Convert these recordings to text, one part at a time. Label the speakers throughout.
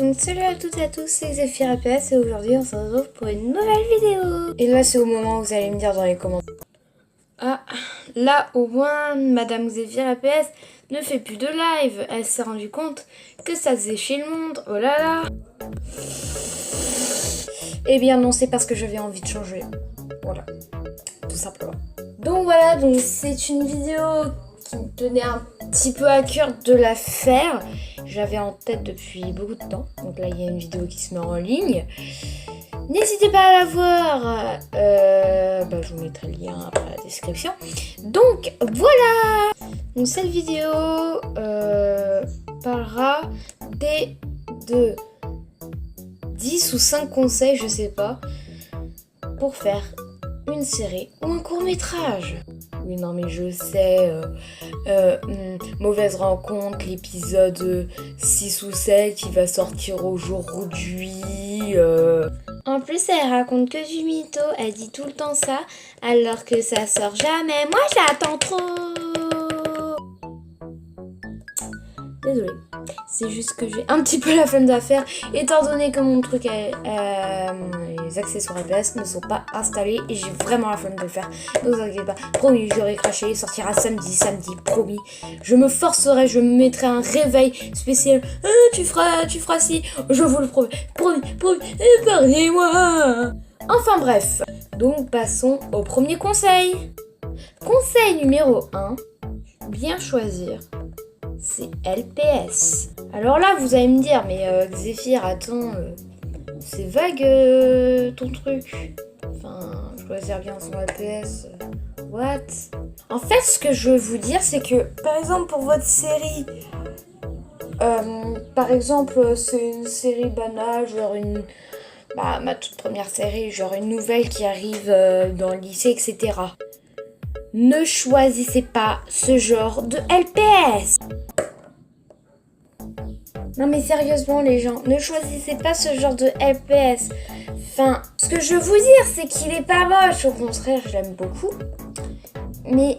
Speaker 1: Donc salut à toutes et à tous, c'est Zephyr APS et aujourd'hui on se retrouve pour une nouvelle vidéo. Et là c'est au moment où vous allez me dire dans les commentaires. Ah, là au moins Madame Zephyr APS ne fait plus de live. Elle s'est rendue compte que ça faisait chier le monde. Oh là là. Eh bien non, c'est parce que j'avais envie de changer. Voilà, tout simplement. Donc voilà, donc c'est une vidéo qui me tenait un petit peu à cœur de la faire. J'avais en tête depuis beaucoup de temps. Donc là, il y a une vidéo qui se met en ligne. N'hésitez pas à la voir. Je vous mettrai le lien dans la description. Donc voilà. Donc cette vidéo parlera de 10 ou 5 conseils, je sais pas, pour faire une série ou un court-métrage. Oui, non, mais je sais, Mauvaise Rencontre, l'épisode 6 ou 7 qui va sortir aujourd'hui. En plus, elle raconte que du mytho, elle dit tout le temps ça, alors que ça sort jamais. Moi, j'attends trop. Désolée, c'est juste que j'ai un petit peu la flemme de la faire, étant donné que mon truc, les accessoires APS ne sont pas installés et j'ai vraiment la flemme de le faire. Ne vous inquiétez pas, promis, j'aurai craché, il sortira samedi, promis. Je me forcerai, je me mettrai un réveil spécial. Tu feras ci, je vous le promets, promis, épargnez-moi. Enfin bref, donc passons au premier conseil. Conseil numéro 1, bien choisir c'est LPS. Alors là, vous allez me dire, mais Zephyr, attends, c'est vague ton truc. Enfin, choisir bien son LPS. What? En fait, ce que je veux vous dire, c'est que, par exemple, pour votre série, par exemple, c'est une série banale, genre ma toute première série, genre une nouvelle qui arrive dans le lycée, etc. Ne choisissez pas ce genre de LPS. Non mais sérieusement les gens, ne choisissez pas ce genre de LPS. Enfin, ce que je veux vous dire, c'est qu'il est pas moche. Au contraire, je l'aime beaucoup. Mais,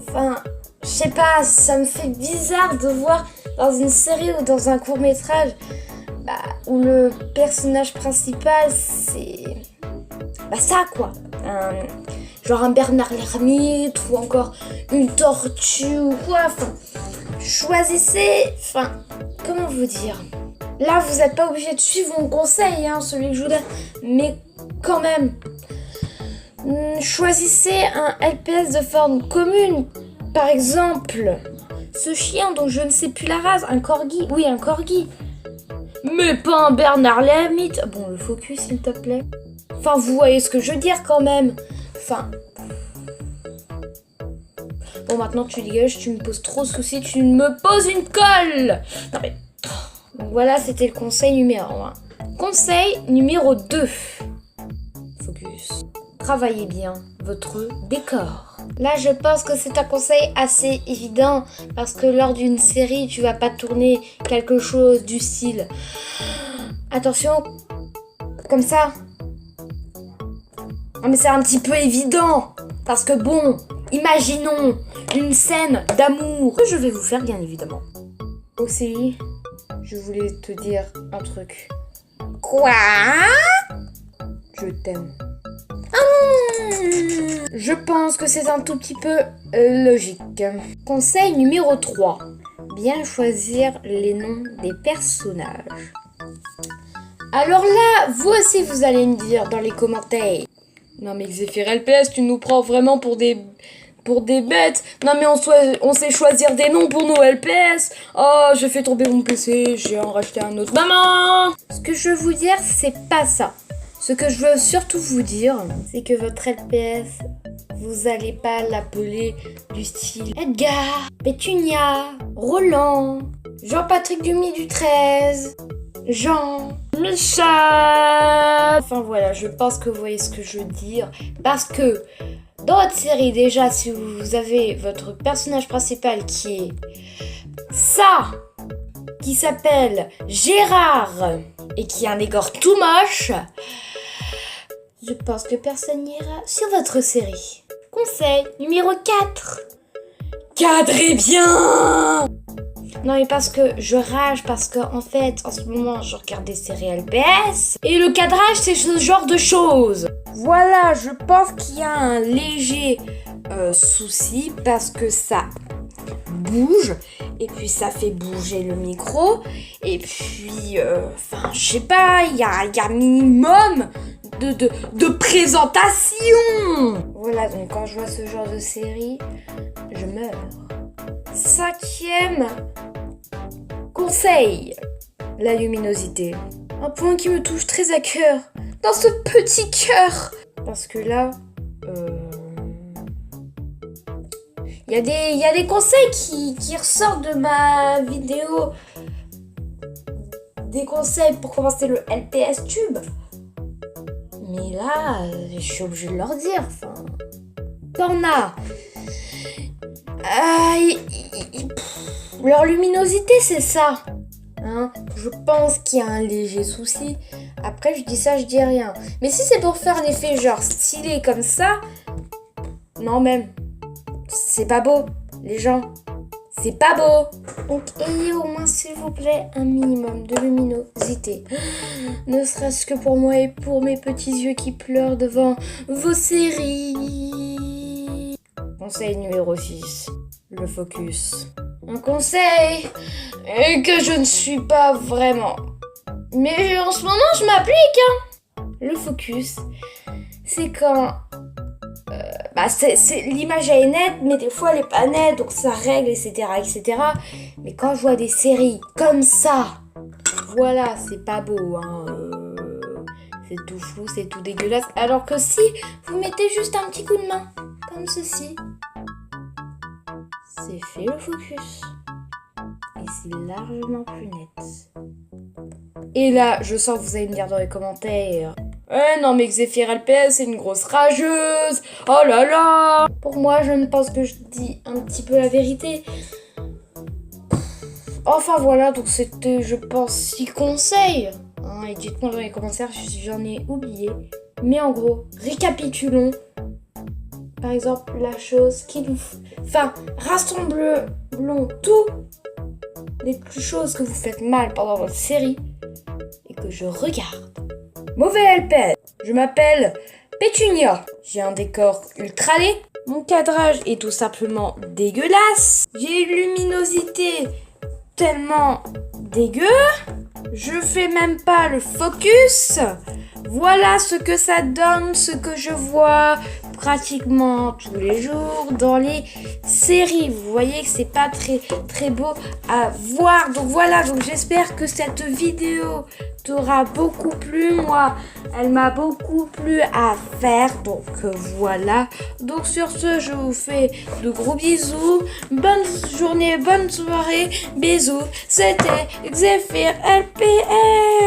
Speaker 1: enfin, je sais pas, ça me fait bizarre de voir dans une série ou dans un court-métrage où le personnage principal, c'est... ça quoi. Genre un Bernard l'ermite ou encore une tortue ou quoi. Enfin, choisissez... Enfin, comment vous dire? Là, vous n'êtes pas obligé de suivre mon conseil, celui que je vous donne. Mais quand même, choisissez un LPS de forme commune. Par exemple, ce chien dont je ne sais plus la race, un corgi. Oui, un corgi. Mais pas un Bernard l'ermite. Bon, le focus, s'il te plaît. Enfin, vous voyez ce que je veux dire quand même. Enfin... Bon, maintenant tu dégages, tu me poses trop de soucis, tu me poses une colle. Non mais... Donc voilà, c'était le conseil numéro 1. Conseil numéro 2. Focus. Travaillez bien votre décor. Là, je pense que c'est un conseil assez évident parce que lors d'une série, tu vas pas tourner quelque chose du style. Attention, comme ça. Non mais c'est un petit peu évident parce que bon, imaginons une scène d'amour que je vais vous faire bien évidemment. Aussi, je voulais te dire un truc. Quoi? Je t'aime. Je pense que c'est un tout petit peu logique. Conseil numéro 3. Bien choisir les noms des personnages. Alors là, vous aussi vous allez me dire dans les commentaires. Non mais Zephyr LPS, tu nous prends vraiment pour des bêtes. Non mais on sait choisir des noms pour nos LPS. Oh, j'ai fait tomber mon PC, j'ai en racheté un autre. Maman! Ce que je veux vous dire, c'est pas ça. Ce que je veux surtout vous dire, c'est que votre LPS, vous allez pas l'appeler du style Edgar, Pétunia, Roland, Jean-Patrick du 13, Jean, Michel. Enfin voilà, je pense que vous voyez ce que je veux dire. Parce que dans votre série, déjà, si vous avez votre personnage principal qui est ça, qui s'appelle Gérard et qui a un décor tout moche, je pense que personne n'ira sur votre série. Conseil numéro 4. Cadrez bien! Non mais parce que je rage, parce que en fait, en ce moment, je regarde des séries LPS et le cadrage, c'est ce genre de choses. Voilà, je pense qu'il y a un léger souci parce que ça bouge et puis ça fait bouger le micro et puis je sais pas, il y a minimum de présentation. Voilà, donc quand je vois ce genre de série, je meurs. 5e conseil, la luminosité. Un point qui me touche très à cœur, dans ce petit cœur. Parce que là, il y a des conseils qui ressortent de ma vidéo. Des conseils pour commencer le LPS Tube. Mais là, je suis obligée de leur dire. Enfin, t'en as. Leur luminosité, c'est ça. Hein, je pense qu'il y a un léger souci. Après, je dis ça, je dis rien. Mais si c'est pour faire un effet genre stylé comme ça, non même. C'est pas beau, les gens. C'est pas beau. Donc ayez au moins, s'il vous plaît, un minimum de luminosité. Ne serait-ce que pour moi et pour mes petits yeux qui pleurent devant vos séries. Conseil numéro 6. Le focus. Un conseil que je ne suis pas vraiment. Mais en ce moment, je m'applique. Le focus, c'est quand... l'image elle est nette, mais des fois elle est pas nette, donc ça règle, etc. Mais quand je vois des séries comme ça, voilà, c'est pas beau, hein. C'est tout flou, c'est tout dégueulasse. Alors que si vous mettez juste un petit coup de main, comme ceci, c'est fait le focus. Et c'est largement plus net. Et là, je sens que vous allez me dire dans les commentaires: non mais Xéphir LPS c'est une grosse rageuse. Oh là là. Pour moi, je ne pense que je dis un petit peu la vérité. Enfin voilà, donc c'était, je pense, 6 conseils. Et dites-moi dans les commentaires si j'en ai oublié. Mais en gros, récapitulons. Par exemple, la chose qui nous... rassemblons toutes les choses que vous faites mal pendant votre série et que je regarde. Mauvais LPS. Je m'appelle Pétunia. J'ai un décor ultra laid. Mon cadrage est tout simplement dégueulasse. J'ai une luminosité tellement dégueu. Je fais même pas le focus. Voilà ce que ça donne, ce que je vois pratiquement tous les jours dans les séries. Vous voyez que c'est pas très beau à voir. Donc voilà, donc j'espère que cette vidéo t'aura beaucoup plu. Moi, elle m'a beaucoup plu à faire. Donc voilà. Donc sur ce, je vous fais de gros bisous. Bonne journée, bonne soirée. Bisous. C'était Xéphir LPS.